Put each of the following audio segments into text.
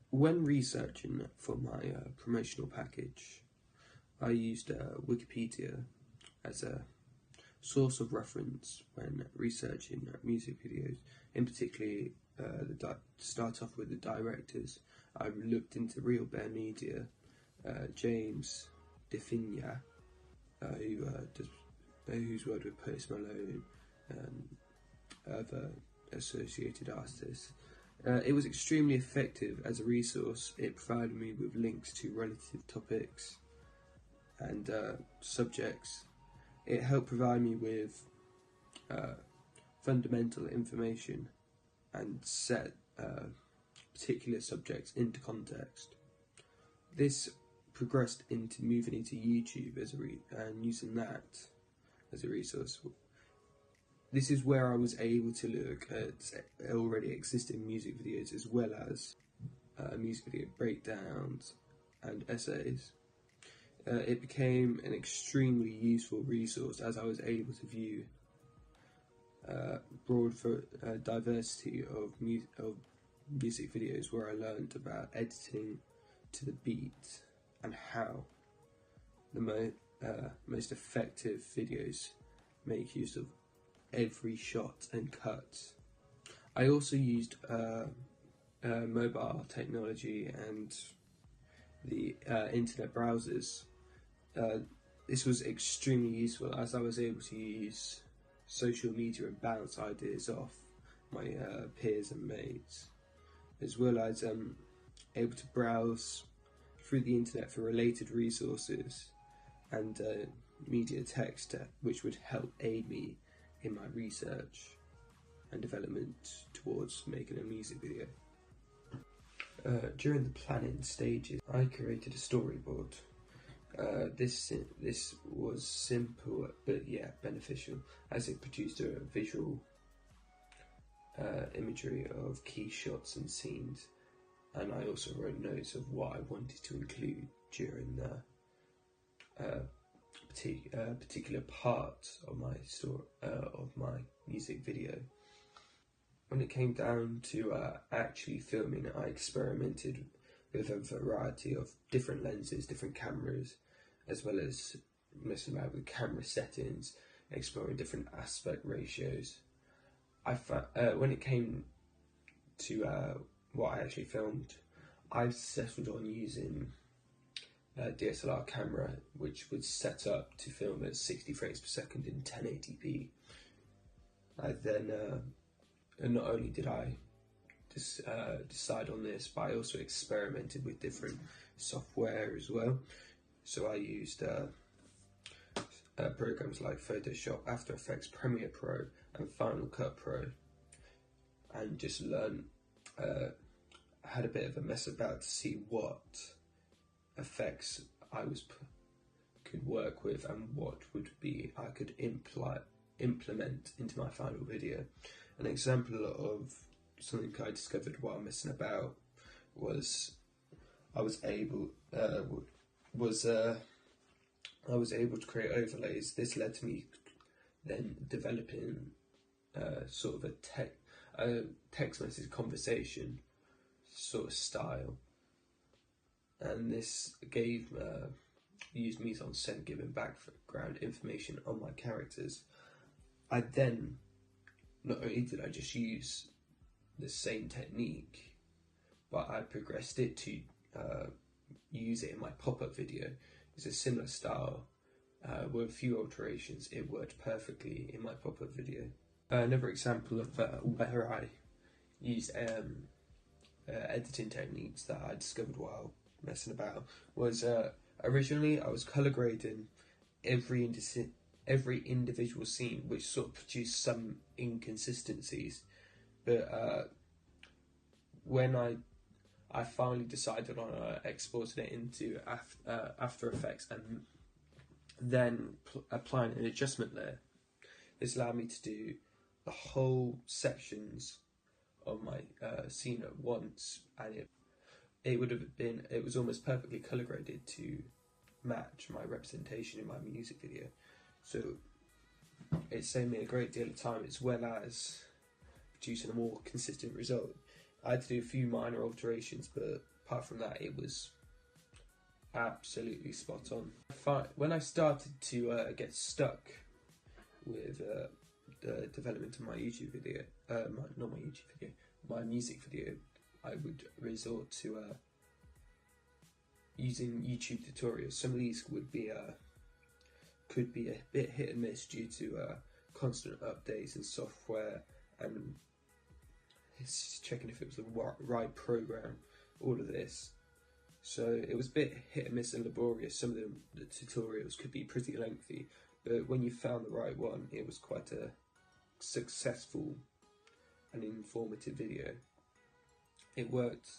When researching for my promotional package, I used Wikipedia as a source of reference when researching music videos. In particular, to start off with the directors, I looked into Real Bear Media, James Definia, who's worked with Post Malone and other associated artists. It was extremely effective as a resource. It provided me with links to relative topics and subjects. It helped provide me with fundamental information and set particular subjects into context. This progressed into moving into YouTube and using that as a resource. This is where I was able to look at already existing music videos as well as music video breakdowns and essays. It became an extremely useful resource as I was able to view broad diversity of music videos where I learned about editing to the beat and how the most effective videos make use of every shot and cut. I also used mobile technology and the internet browsers. This was extremely useful as I was able to use social media and bounce ideas off my peers and mates, as well as able to browse through the internet for related resources and media text which would help aid me in my research and development towards making a music video. During the planning stages, I created a storyboard. This was simple but yet beneficial as it produced a visual imagery of key shots and scenes, and I also wrote notes of what I wanted to include during the particular part of my story of my music video. When it came down to actually filming, I experimented with a variety of different lenses, different cameras, as well as messing about with camera settings, exploring different aspect ratios. When it came to what I actually filmed, I settled on using a DSLR camera, which was set up to film at 60 frames per second in 1080p. I then, not only did I decide on this, but I also experimented with different software as well. So I used programs like Photoshop, After Effects, Premiere Pro and Final Cut Pro, and just learned, had a bit of a mess about to see what effects I could work with and what would be I could implement into my final video. An example of something I discovered while messing about was I was able to create overlays. This led to me then developing sort of a text message conversation sort of style, and this used mise-en-scène, giving background information on my characters. I then, not only did I just use the same technique, but I progressed it to use it in my pop-up video. It's a similar style with a few alterations. It worked perfectly in my pop-up video. Another example of where I used editing techniques that I discovered while messing about was originally I was colour grading every individual scene, which sort of produced some inconsistencies, but when I finally decided on exporting it into After Effects and then applying an adjustment layer, this allowed me to do the whole sections of my scene at once, and it was almost perfectly colour graded to match my representation in my music video. So it saved me a great deal of time, as well as producing a more consistent result. I had to do a few minor alterations, but apart from that, it was absolutely spot on. When I started to get stuck with the development of my YouTube video, not my YouTube video, my music video, I would resort to using YouTube tutorials. Some of these would be could be a bit hit and miss due to constant updates in software and checking if it was the right program, all of this. So it was a bit hit and miss and laborious. Some of the tutorials could be pretty lengthy, but when you found the right one, it was quite a successful and informative video. It worked.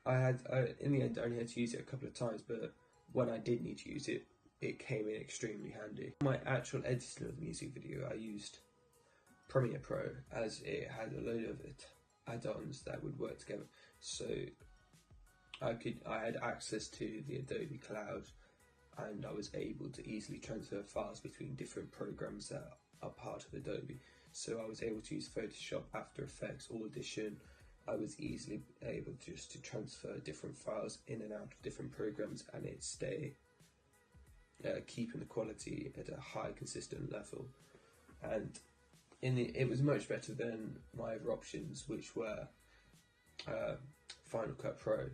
In the end, I only had to use it a couple of times, but when I did need to use it, it came in extremely handy. My actual editing of the music video, I used Premiere Pro, as it had a load of add-ons that would work together. So I had access to the Adobe Cloud, and I was able to easily transfer files between different programs that are part of Adobe. So I was able to use Photoshop, After Effects, Audition. I was easily able just to transfer different files in and out of different programs, and it stay keeping the quality at a high, consistent level. And it was much better than my other options, which were Final Cut Pro.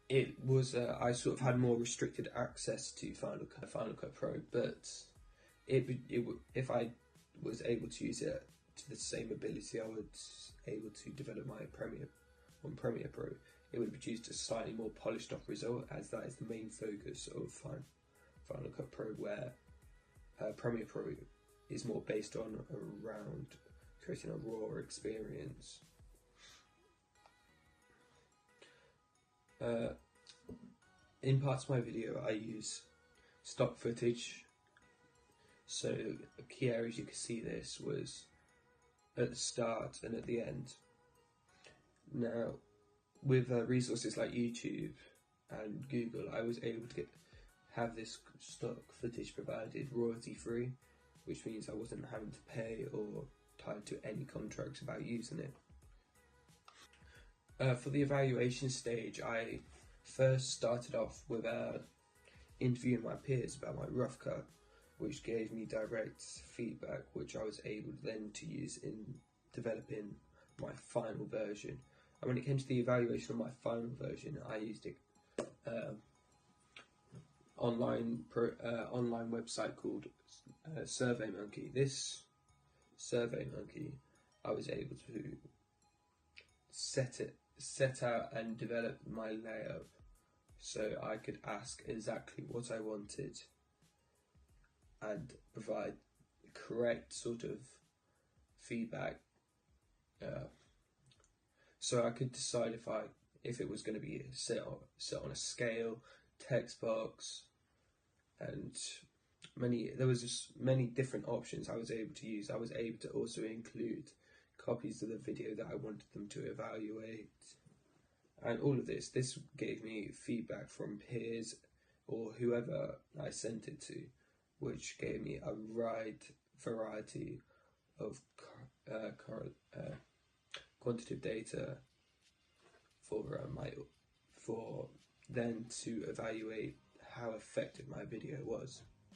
It was I sort of had more restricted access to Final Cut Pro, but if I was able to use it to the same ability I was able to develop my Premiere Pro, it would produce a slightly more polished off result, as that is the main focus of Final Cut Pro, where Premiere Pro is more based around creating a raw experience. In parts of my video, I use stock footage. So key areas you can see this was at the start and at the end. Now, with resources like YouTube and Google, I was able to have this stock footage provided royalty free, which means I wasn't having to pay or tied to any contracts about using it. For the evaluation stage, I first started off with interviewing my peers about my rough cut, which gave me direct feedback, which I was able then to use in developing my final version. And when it came to the evaluation of my final version, I used an online website called SurveyMonkey. This SurveyMonkey, I was able to set out and develop my layout, so I could ask exactly what I wanted and provide the correct sort of feedback, so I could decide if it was going to be set on a scale, text box, and there was just many different options I was able to use. I was able to also include copies of the video that I wanted them to evaluate, and all of this gave me feedback from peers or whoever I sent it to, which gave me a wide variety of quantitative data for then to evaluate how effective my video was.